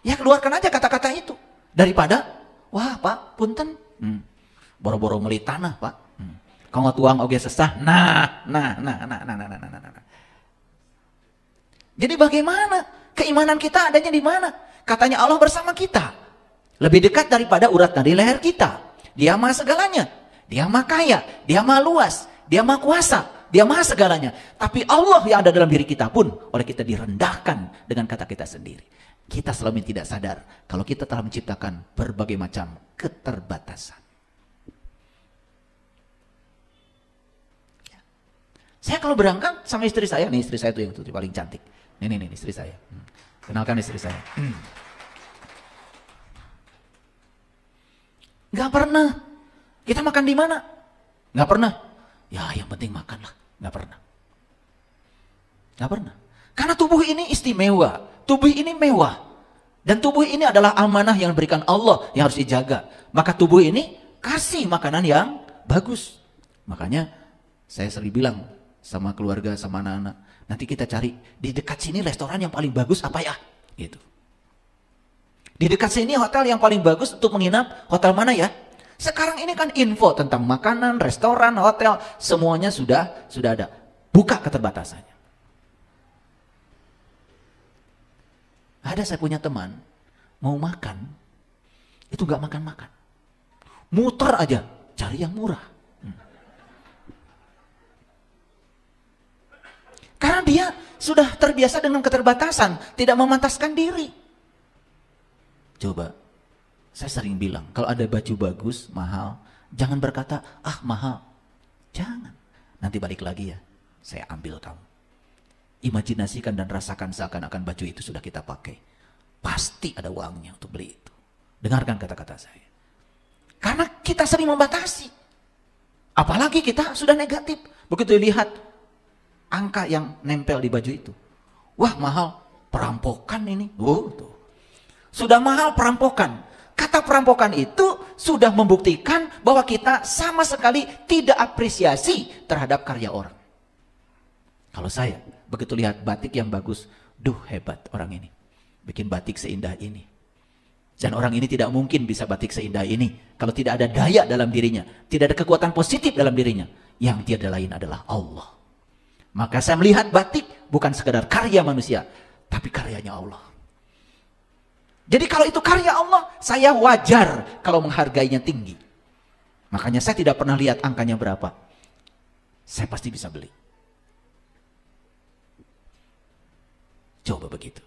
Ya keluarkan aja kata-kata itu. Daripada, wah Pak, punten. Boro-boro meli tanah Pak. Kalau tuang oge sesah. Nah. Jadi bagaimana? Keimanan kita adanya di mana? Katanya Allah bersama kita. Lebih dekat daripada urat nadi leher kita. Dia maha segalanya. Dia maha kaya. Dia maha luas. Dia maha kuasa. dia maha segalanya. Tapi Allah yang ada dalam diri kita pun oleh kita direndahkan dengan kata kita sendiri. Kita selama ini tidak sadar kalau kita telah menciptakan berbagai macam keterbatasan. Saya kalau berangkat sama istri saya, nih istri saya tuh yang tuh paling cantik. Nih istri saya. Kenalkan istri saya. Gak pernah. Kita makan di mana? Gak pernah. Ya yang penting makan lah. Gak pernah. Gak pernah. Karena tubuh ini istimewa. Tubuh ini mewah. Dan tubuh ini adalah amanah yang diberikan Allah yang harus dijaga. Maka tubuh ini kasih makanan yang bagus. Makanya saya sering bilang sama keluarga, sama anak-anak. Nanti kita cari di dekat sini restoran yang paling bagus apa ya? Gitu. Di dekat sini hotel yang paling bagus untuk menginap, hotel mana ya? Sekarang ini kan info tentang makanan, restoran, hotel, semuanya sudah ada. Buka keterbatasannya. Ada saya punya teman, mau makan, itu gak makan-makan. Muter aja, cari yang murah. Karena dia sudah terbiasa dengan keterbatasan, tidak memantaskan diri. Coba, saya sering bilang, kalau ada baju bagus, mahal, jangan berkata, ah mahal. Jangan. Nanti balik lagi ya, saya ambil kamu. Imajinasikan dan rasakan seakan-akan baju itu sudah kita pakai. Pasti ada uangnya untuk beli itu. Dengarkan kata-kata saya. Karena kita sering membatasi. Apalagi kita sudah negatif. Begitu lihat angka yang nempel di baju itu. Wah mahal, perampokan ini. Tuh. Sudah mahal perampokan. Kata perampokan itu sudah membuktikan bahwa kita sama sekali tidak apresiasi terhadap karya orang. Kalau saya begitu lihat batik yang bagus, duh hebat orang ini. Bikin batik seindah ini. Dan orang ini tidak mungkin bisa batik seindah ini kalau tidak ada daya dalam dirinya. Tidak ada kekuatan positif dalam dirinya. Yang tiada lain adalah Allah. Maka saya melihat batik bukan sekadar karya manusia, tapi karyanya Allah. Jadi kalau itu karya Allah, saya wajar kalau menghargainya tinggi. Makanya saya tidak pernah lihat angkanya berapa. Saya pasti bisa beli. Coba begitu.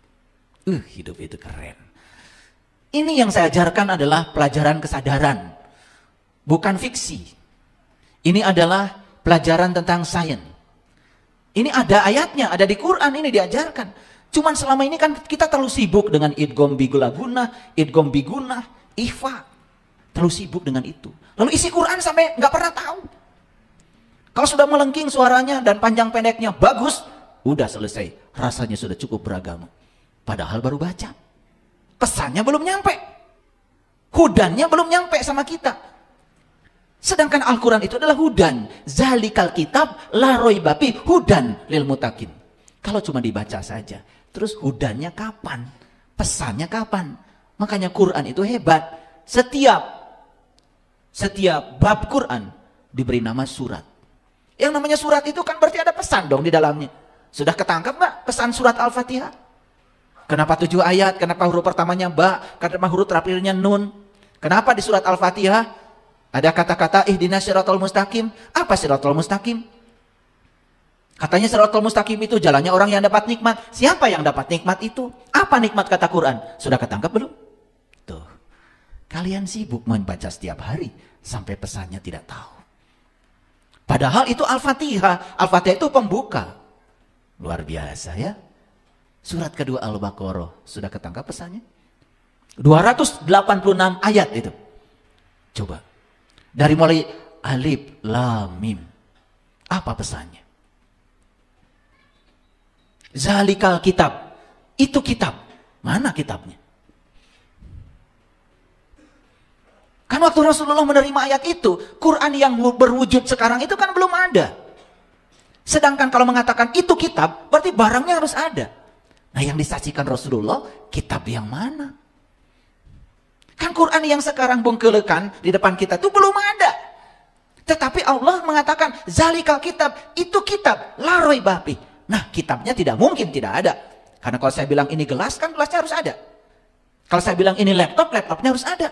Hidup itu keren. Ini yang saya ajarkan adalah pelajaran kesadaran. Bukan fiksi. Ini adalah pelajaran tentang sains. Ini ada ayatnya, ada di Quran, ini diajarkan. Cuman selama ini kan kita terlalu sibuk dengan idgham biguna, idgham biguna, ikhfa. Terlalu sibuk dengan itu. Lalu isi Quran sampai nggak pernah tahu. Kalau sudah melengking suaranya dan panjang pendeknya bagus, udah selesai. Rasanya sudah cukup beragama. Padahal baru baca. Pesannya belum nyampe. Hudannya belum nyampe sama kita. Sedangkan Al-Quran itu adalah hudan. Zalikal kitab la raiba fihi hudan lil muttaqin. Kalau cuma dibaca saja, terus hudannya kapan? Pesannya kapan? Makanya Quran itu hebat. Setiap bab Quran diberi nama surat. Yang namanya surat itu kan berarti ada pesan dong di dalamnya. Sudah ketangkap nggak pesan surat Al-Fatihah? Kenapa 7 ayat? Kenapa huruf pertamanya ba? Kenapa huruf terakhirnya nun? Kenapa di surat Al-Fatihah ada kata-kata ihdinas siratal mustaqim? Apa siratal mustaqim? Katanya siratal mustaqim itu jalannya orang yang dapat nikmat. Siapa yang dapat nikmat itu? Apa nikmat kata Quran? Sudah ketangkap belum? Tuh. Kalian sibuk membaca setiap hari sampai pesannya tidak tahu. Padahal itu Al-Fatihah. Al-Fatihah itu pembuka. Luar biasa ya. Surat kedua Al-Baqarah. Sudah ketangkap pesannya? 286 ayat itu. Coba. Dari mulai alif, lam, mim. Apa pesannya? Zalikal kitab. Itu kitab. Mana kitabnya? Kan waktu Rasulullah menerima ayat itu, Quran yang berwujud sekarang itu kan belum ada. Sedangkan kalau mengatakan itu kitab, berarti barangnya harus ada. Nah yang disaksikan Rasulullah, kitab yang mana? Kan Quran yang sekarang bengkelekan di depan kita itu belum ada. Tetapi Allah mengatakan, zalikal kitab, itu kitab, la raiba fihi. Nah kitabnya tidak mungkin tidak ada. Karena kalau saya bilang ini gelas, kan gelasnya harus ada. Kalau saya bilang ini laptop, laptopnya harus ada.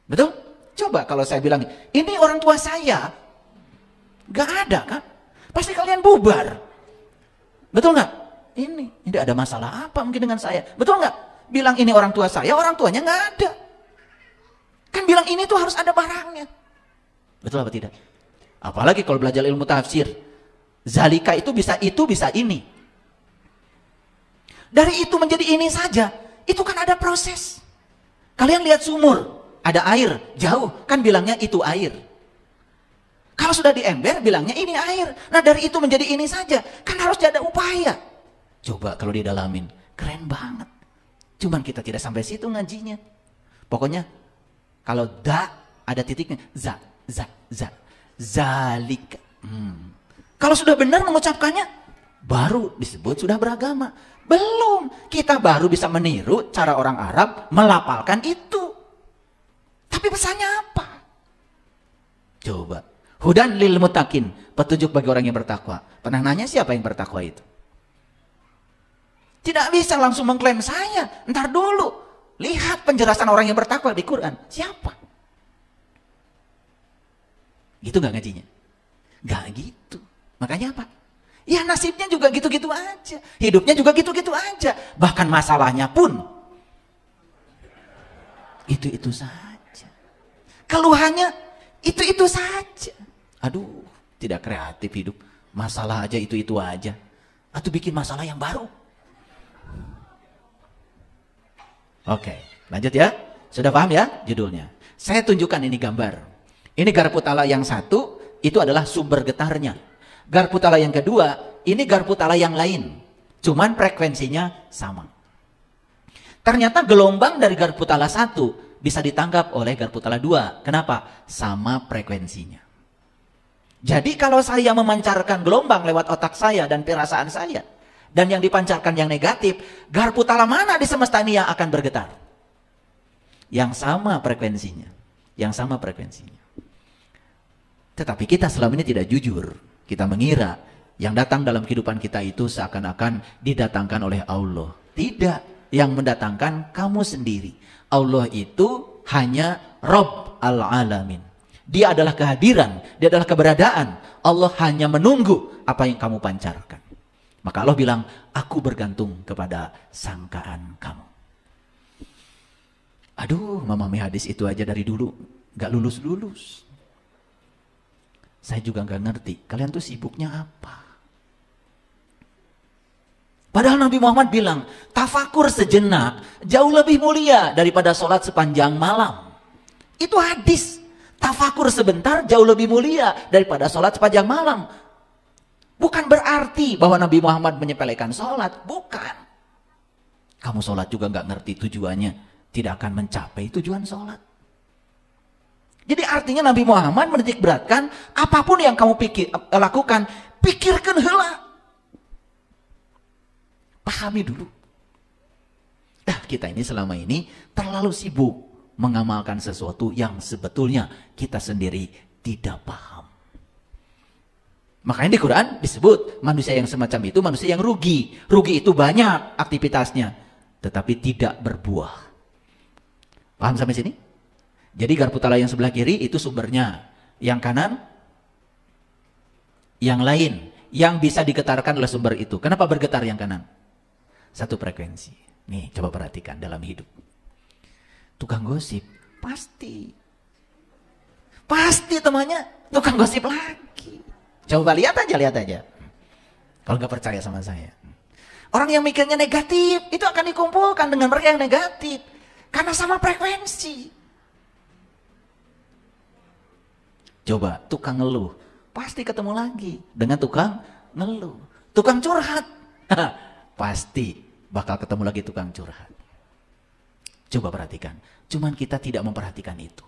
Betul? Coba kalau saya bilang, ini orang tua saya. Gak ada kan? pasti kalian bubar. Betul nggak? Ini tidak ada masalah apa mungkin dengan saya. Betul nggak? Bilang ini orang tua saya, orang tuanya nggak ada. Kan bilang ini tuh harus ada barangnya. Betul apa tidak? Apalagi kalau belajar ilmu tafsir. Zalika itu bisa ini. Dari itu menjadi ini saja, itu kan ada proses. Kalian lihat sumur, ada air, jauh, kan bilangnya itu air. Kalau sudah di ember, bilangnya ini air. Nah dari itu menjadi ini saja, kan harus ada upaya. Coba kalau didalamin, keren banget. Cuman kita tidak sampai situ ngajinya. Pokoknya, kalau ada titiknya, zalika. Kalau sudah benar mengucapkannya, baru disebut sudah beragama. Belum, kita baru bisa meniru cara orang Arab melafalkan itu. Tapi pesannya apa? Coba, hudan lil muttaqin, petunjuk bagi orang yang bertakwa. Pernah nanya siapa yang bertakwa itu? Tidak bisa langsung mengklaim saya. Ntar dulu, lihat penjelasan orang yang bertakwa di Quran. Siapa? Gitu gak ngajinya? Gak gitu. Makanya apa? Ya nasibnya juga gitu-gitu aja. Hidupnya juga gitu-gitu aja. Bahkan masalahnya pun itu-itu saja. Keluhannya itu-itu saja. Aduh, tidak kreatif hidup. Masalah aja itu-itu aja. Atau bikin masalah yang baru. Oke, lanjut ya. Sudah paham ya judulnya? Saya tunjukkan ini gambar. Ini garpu tala yang satu, itu adalah sumber getarnya. Garpu tala yang kedua, ini garpu tala yang lain. Cuman frekuensinya sama. Ternyata gelombang dari garpu tala satu bisa ditangkap oleh garpu tala dua. Kenapa? Sama frekuensinya. Jadi kalau saya memancarkan gelombang lewat otak saya dan perasaan saya, dan yang dipancarkan yang negatif, garpu tala mana di semesta ini yang akan bergetar? Yang sama frekuensinya. Yang sama frekuensinya. Tetapi kita selama ini tidak jujur. Kita mengira yang datang dalam kehidupan kita itu seakan-akan didatangkan oleh Allah. Tidak, yang mendatangkan kamu sendiri. Allah itu hanya Rabb al-Alamin. Dia adalah kehadiran, dia adalah keberadaan. Allah hanya menunggu apa yang kamu pancarkan. Maka Allah bilang, aku bergantung kepada sangkaan kamu. Aduh, memahami hadis itu aja dari dulu gak lulus-lulus. Saya juga nggak ngerti, kalian tuh sibuknya apa? Padahal Nabi Muhammad bilang, tafakur sejenak jauh lebih mulia daripada sholat sepanjang malam. Itu hadis. Tafakur sebentar jauh lebih mulia daripada sholat sepanjang malam. Bukan berarti bahwa Nabi Muhammad menyepelekan sholat. Bukan. Kamu sholat juga nggak ngerti tujuannya. Tidak akan mencapai tujuan sholat. Jadi artinya Nabi Muhammad menitik beratkan apapun yang kamu lakukan, pikirkan heula. Pahami dulu. Kita ini selama ini terlalu sibuk mengamalkan sesuatu yang sebetulnya kita sendiri tidak paham. Makanya di Quran disebut manusia yang semacam itu manusia yang rugi. Rugi itu banyak aktivitasnya, tetapi tidak berbuah. Paham sampai sini? Jadi garpu tala yang sebelah kiri itu sumbernya. Yang kanan, yang lain. Yang bisa digetarkan oleh sumber itu. Kenapa bergetar yang kanan? Satu frekuensi. Nih, coba perhatikan dalam hidup. Tukang gosip, pasti. Pasti temannya tukang gosip lagi. Coba lihat aja. Kalau nggak percaya sama saya. Orang yang mikirnya negatif, itu akan dikumpulkan dengan mereka yang negatif. Karena sama frekuensi. Coba tukang ngeluh, pasti ketemu lagi dengan tukang ngeluh. Tukang curhat, pasti bakal ketemu lagi tukang curhat. Coba perhatikan, cuman kita tidak memperhatikan itu.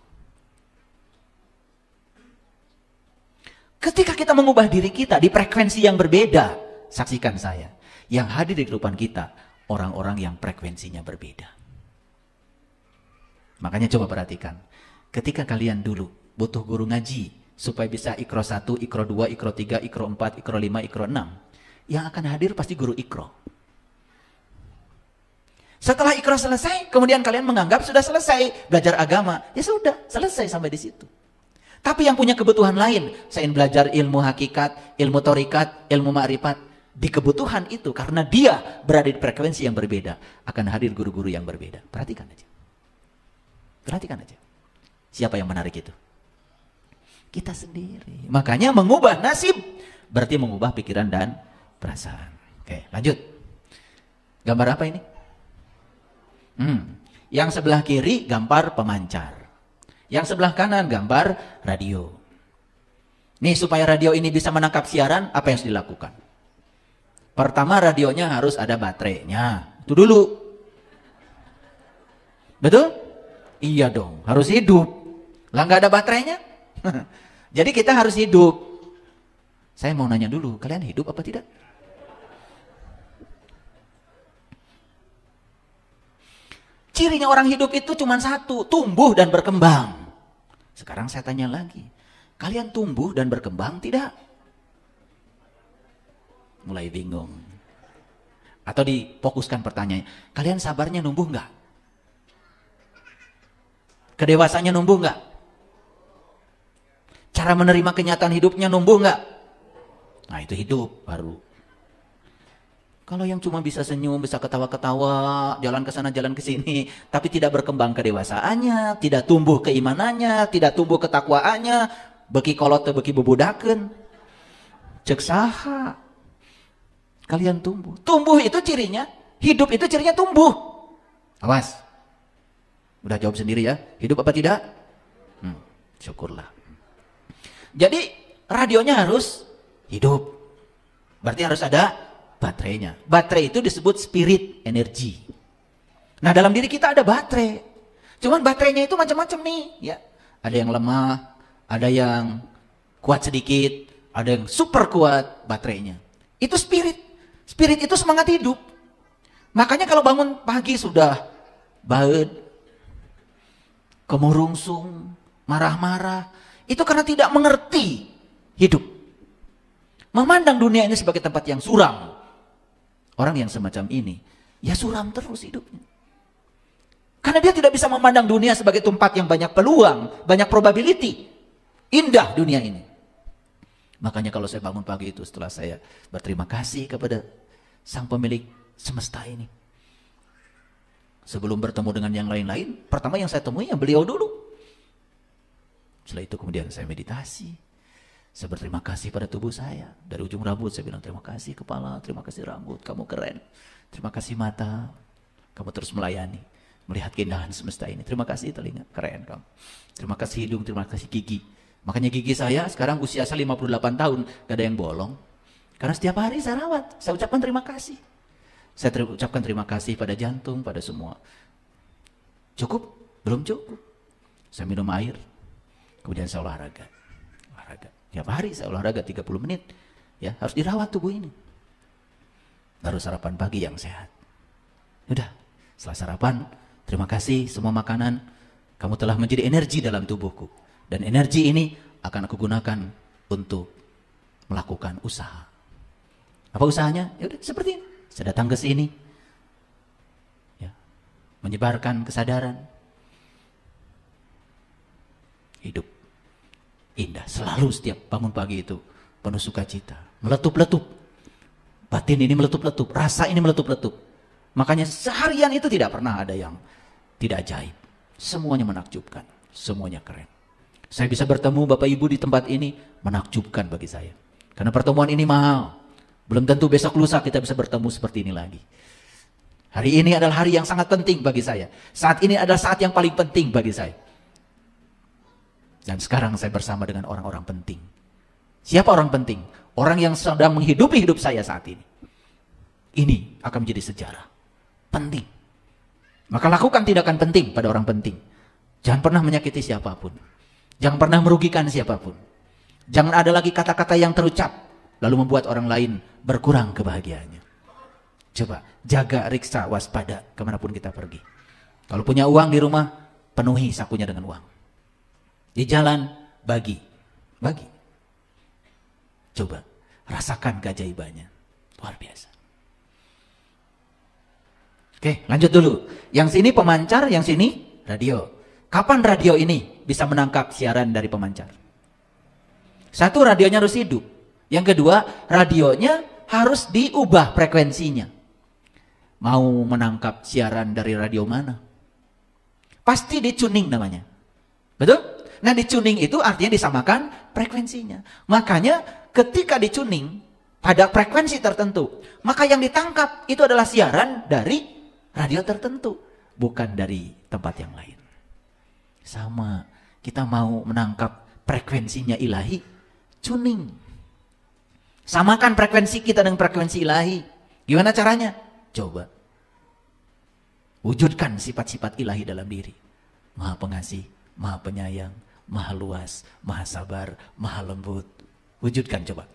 Ketika kita mengubah diri kita di frekuensi yang berbeda, saksikan saya, yang hadir di kehidupan kita, orang-orang yang frekuensinya berbeda. Makanya coba perhatikan, ketika kalian dulu butuh guru ngaji supaya bisa ikro 1, ikro 2, ikro 3, ikro 4, ikro 5, ikro 6. Yang akan hadir pasti guru ikro. Setelah ikro selesai, kemudian kalian menganggap sudah selesai belajar agama. Ya sudah, selesai sampai di situ. Tapi yang punya kebutuhan lain, saya ingin belajar ilmu hakikat, ilmu torikat, ilmu ma'rifat. Di kebutuhan itu, karena dia berada di frekuensi yang berbeda, akan hadir guru-guru yang berbeda. Perhatikan aja. Perhatikan aja. Siapa yang menarik itu? Kita sendiri. Makanya mengubah nasib, berarti mengubah pikiran dan perasaan. Oke, lanjut. Gambar apa ini? Yang sebelah kiri gambar pemancar. Yang sebelah kanan gambar radio. Nih, supaya radio ini bisa menangkap siaran, apa yang harus dilakukan? Pertama, radionya harus ada baterainya. Itu dulu. Betul? Iya dong, harus hidup. Lah nggak ada baterainya? Jadi kita harus hidup. Saya mau nanya dulu, kalian hidup apa tidak? Cirinya orang hidup itu cuma satu, tumbuh dan berkembang. Sekarang saya tanya lagi, kalian tumbuh dan berkembang tidak? Mulai bingung. Atau difokuskan pertanyaannya, kalian sabarnya numbuh nggak? Kedewasannya numbuh nggak? Cara menerima kenyataan hidupnya numbuh nggak? Nah, itu hidup baru. Kalau yang cuma bisa senyum, bisa ketawa-ketawa, jalan ke sana, jalan ke sini, tapi tidak berkembang kedewasaannya, tidak tumbuh keimanannya, tidak tumbuh ketakwaannya, beki kolot teu beki bebudakeun. Cek saha? Kalian tumbuh. Tumbuh itu cirinya, hidup itu cirinya tumbuh. Awas. Udah jawab sendiri ya. Hidup apa tidak? Syukurlah. Jadi radionya harus hidup. Berarti harus ada baterainya. Baterai itu disebut spirit energi. Nah, dalam diri kita ada baterai. Cuman baterainya itu macam-macam nih, ya. Ada yang lemah, ada yang kuat sedikit, ada yang super kuat baterainya. Itu spirit. Spirit itu semangat hidup. Makanya kalau bangun pagi sudah baet, kemurungsung, marah-marah, itu karena tidak mengerti hidup. Memandang dunia ini sebagai tempat yang suram. Orang yang semacam ini, ya suram terus hidupnya. Karena dia tidak bisa memandang dunia sebagai tempat yang banyak peluang, banyak probability. Indah dunia ini. Makanya kalau saya bangun pagi itu setelah saya berterima kasih kepada sang pemilik semesta ini. Sebelum bertemu dengan yang lain-lain, pertama yang saya temui yang beliau dulu. Setelah itu kemudian saya meditasi. Saya berterima kasih pada tubuh saya. Dari ujung rambut saya bilang terima kasih kepala, terima kasih rambut, kamu keren. Terima kasih mata, kamu terus melayani. Melihat keindahan semesta ini. Terima kasih telinga, keren kamu. Terima kasih hidung, terima kasih gigi. Makanya gigi saya sekarang usia saya 58 tahun, gak ada yang bolong. Karena setiap hari saya rawat, saya ucapkan terima kasih. Saya ucapkan terima kasih pada jantung, pada semua. Cukup? Belum cukup. Saya minum air, kemudian saya olahraga. Tiap hari saya olahraga 30 menit. Ya, harus dirawat tubuh ini. Baru sarapan pagi yang sehat. Udah, setelah sarapan, terima kasih semua makanan. Kamu telah menjadi energi dalam tubuhku. Dan energi ini akan aku gunakan untuk melakukan usaha. Apa usahanya? Ya udah seperti ini. Saya datang ke sini. Ya, menyebarkan kesadaran. Hidup indah. Selalu setiap bangun pagi itu penuh sukacita. Meletup-letup. Batin ini meletup-letup. Rasa ini meletup-letup. Makanya seharian itu tidak pernah ada yang tidak ajaib. Semuanya menakjubkan. Semuanya keren. Saya bisa bertemu Bapak Ibu di tempat ini menakjubkan bagi saya. Karena pertemuan ini mahal. Belum tentu besok lusa kita bisa bertemu seperti ini lagi. Hari ini adalah hari yang sangat penting bagi saya. Saat ini adalah saat yang paling penting bagi saya. Dan sekarang saya bersama dengan orang-orang penting. Siapa orang penting? Orang yang sedang menghidupi hidup saya saat ini. Ini akan menjadi sejarah. Penting. Maka lakukan tindakan penting pada orang penting. Jangan pernah menyakiti siapapun. Jangan pernah merugikan siapapun. Jangan ada lagi kata-kata yang terucap lalu membuat orang lain berkurang kebahagiaannya. Coba jaga, riksa, waspada kemanapun kita pergi. Kalau punya uang di rumah, penuhi sakunya dengan uang. Di jalan, bagi. Coba, rasakan keajaibannya. Luar biasa. Oke, lanjut dulu. Yang sini pemancar, yang sini radio. Kapan radio ini bisa menangkap siaran dari pemancar? Satu, radionya harus hidup. Yang kedua, radionya harus diubah frekuensinya. Mau menangkap siaran dari radio mana? Pasti di-tuning namanya. Betul? Nah, di-tuning itu artinya disamakan frekuensinya. Makanya ketika di-tuning pada frekuensi tertentu, maka yang ditangkap itu adalah siaran dari radio tertentu, bukan dari tempat yang lain. Sama, kita mau menangkap frekuensinya ilahi, tuning. Samakan frekuensi kita dengan frekuensi ilahi. Gimana caranya? Coba. Wujudkan sifat-sifat ilahi dalam diri. Maha pengasih, maha penyayang, maha luas, maha sabar, maha lembut. Wujudkan coba.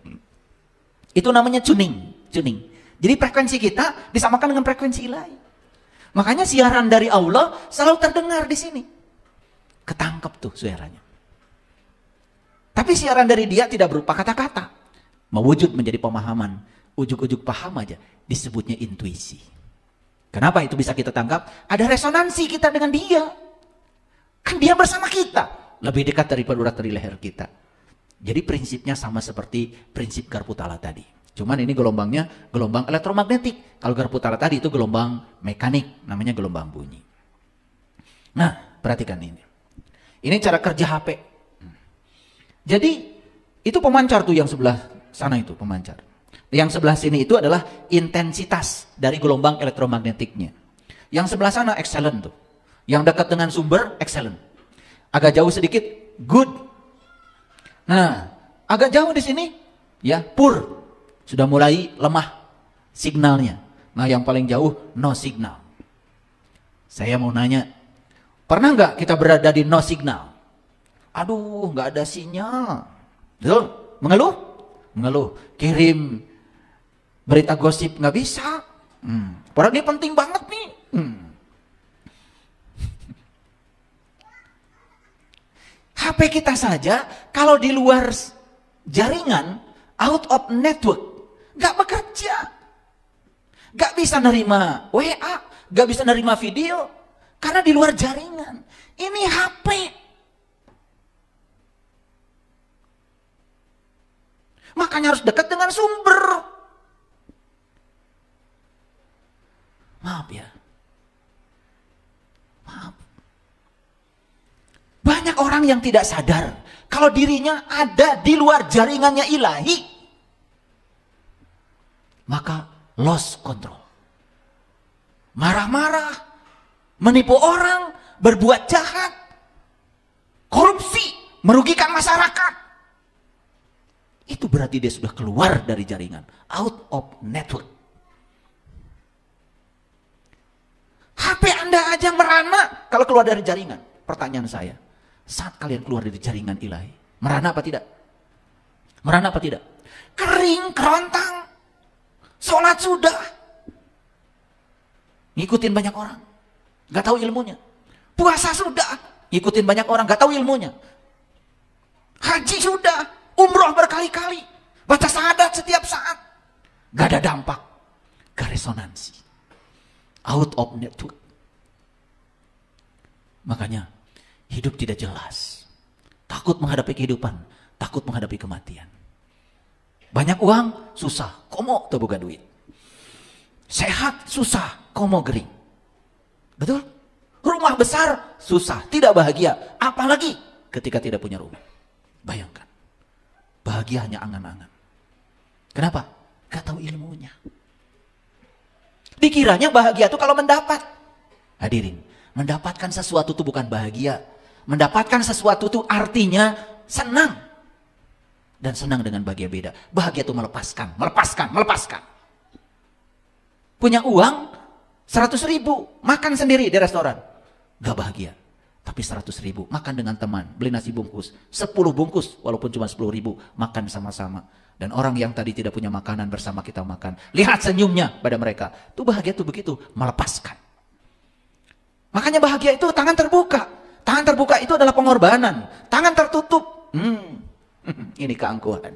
Itu namanya tuning. Jadi frekuensi kita disamakan dengan frekuensi ilahi. Makanya siaran dari Allah selalu terdengar di sini. Ketangkep tuh suaranya. Tapi siaran dari dia tidak berupa kata-kata. Mewujud menjadi pemahaman. Ujuk-ujuk paham aja. Disebutnya intuisi. Kenapa itu bisa kita tangkap? Ada resonansi kita dengan dia. Kan dia bersama kita. Lebih dekat daripada urat dari leher kita. Jadi prinsipnya sama seperti prinsip Garputala tadi. Cuman ini gelombangnya gelombang elektromagnetik. Kalau Garputala tadi itu gelombang mekanik. Namanya gelombang bunyi. Nah, perhatikan ini. Ini cara kerja HP. Jadi itu pemancar tuh yang sebelah sana itu pemancar. Yang sebelah sini itu adalah intensitas dari gelombang elektromagnetiknya. Yang sebelah sana excellent tuh. Yang dekat dengan sumber excellent. Agak jauh sedikit good. Nah, agak jauh di sini ya poor. Sudah mulai lemah signalnya. Nah, yang paling jauh no signal. Saya mau nanya, pernah nggak kita berada di no signal? Aduh, nggak ada sinyal. Betul? Mengeluh? Mengeluh. Kirim berita gosip nggak bisa. Padahal ini penting banget nih. HP kita saja kalau di luar jaringan, out of network, nggak bekerja. Nggak bisa nerima WA, nggak bisa nerima video, karena di luar jaringan. Ini HP. Makanya harus dekat dengan sumber. Maaf ya. Maaf. Banyak orang yang tidak sadar kalau dirinya ada di luar jaringannya ilahi. Maka lost control. Marah-marah, menipu orang, berbuat jahat, korupsi, merugikan masyarakat. Itu berarti dia sudah keluar dari jaringan. Out of network. HP Anda aja merana kalau keluar dari jaringan. Pertanyaan saya, saat kalian keluar dari jaringan ilahi, merana apa tidak? Merana apa tidak? Kering, kerontang. Sholat sudah. Ngikutin banyak orang. Gak tahu ilmunya. Puasa sudah. Ngikutin banyak orang. Gak tahu ilmunya. Haji sudah. Umroh berkali-kali, baca syahadat setiap saat, gak ada dampak, gak resonansi, out of network. Makanya hidup tidak jelas, takut menghadapi kehidupan, takut menghadapi kematian. Banyak uang, susah, komo terbuka duit. Sehat, susah, komo gering. Betul? Rumah besar, susah, tidak bahagia, apalagi ketika tidak punya rumah. Bayangkan. Bahagia hanya angan-angan. Kenapa? Gak tahu ilmunya. Dikiranya bahagia itu kalau mendapat. Hadirin, mendapatkan sesuatu itu bukan bahagia. Mendapatkan sesuatu itu artinya senang. Dan senang dengan bahagia beda. Bahagia itu melepaskan. Punya uang 100.000, makan sendiri di restoran. Gak bahagia. Tapi 100.000, makan dengan teman, beli nasi bungkus, 10 bungkus, walaupun cuma 10.000, makan sama-sama. Dan orang yang tadi tidak punya makanan bersama kita makan, lihat senyumnya pada mereka. Itu bahagia itu begitu, melepaskan. Makanya bahagia itu tangan terbuka. Tangan terbuka itu adalah pengorbanan. Tangan tertutup, ini keangkuhan.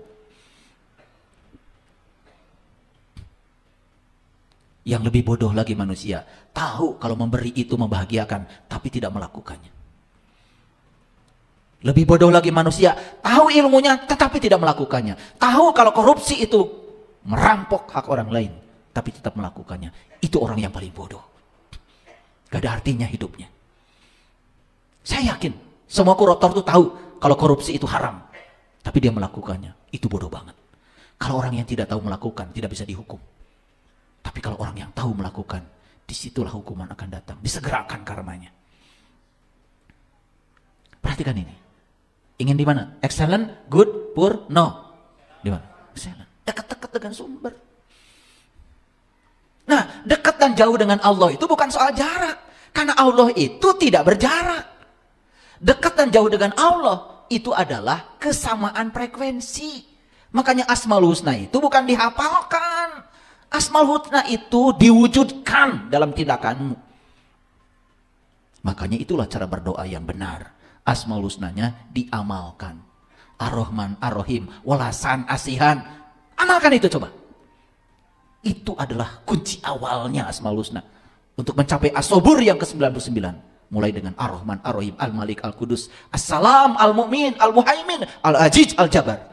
Yang lebih bodoh lagi manusia, tahu kalau memberi itu membahagiakan, tapi tidak melakukannya. Lebih bodoh lagi manusia, tahu ilmunya tetapi tidak melakukannya. Tahu kalau korupsi itu merampok hak orang lain, tapi tetap melakukannya. Itu orang yang paling bodoh. Gak ada artinya hidupnya. Saya yakin semua koruptor itu tahu kalau korupsi itu haram, tapi dia melakukannya. Itu bodoh banget. Kalau orang yang tidak tahu melakukan, tidak bisa dihukum. Tapi kalau orang yang tahu melakukan, disitulah hukuman akan datang. Disegerakan karmanya. Perhatikan ini. Ingin di mana? Excellent, good, poor, no. Di mana? Excellent. Dekat-dekat dengan sumber. Nah, dekat dan jauh dengan Allah itu bukan soal jarak. Karena Allah itu tidak berjarak. Dekat dan jauh dengan Allah itu adalah kesamaan frekuensi. Makanya Asmaul Husna itu bukan dihafalkan. Asmaul Husna itu diwujudkan dalam tindakanmu. Makanya itulah cara berdoa yang benar. Asmaul Husnanya diamalkan. Ar-Rahman, Ar-Rahim, Walasan, Asihan. Amalkan itu coba. Itu adalah kunci awalnya Asmaul Husna. Untuk mencapai As-Sobur yang ke-99. Mulai dengan Ar-Rahman, Ar-Rahim, Al-Malik, Al-Qudus, As-Salam, Al-Mu'min, Al-Muhaimin, Al-Aziz, Al-Jabar.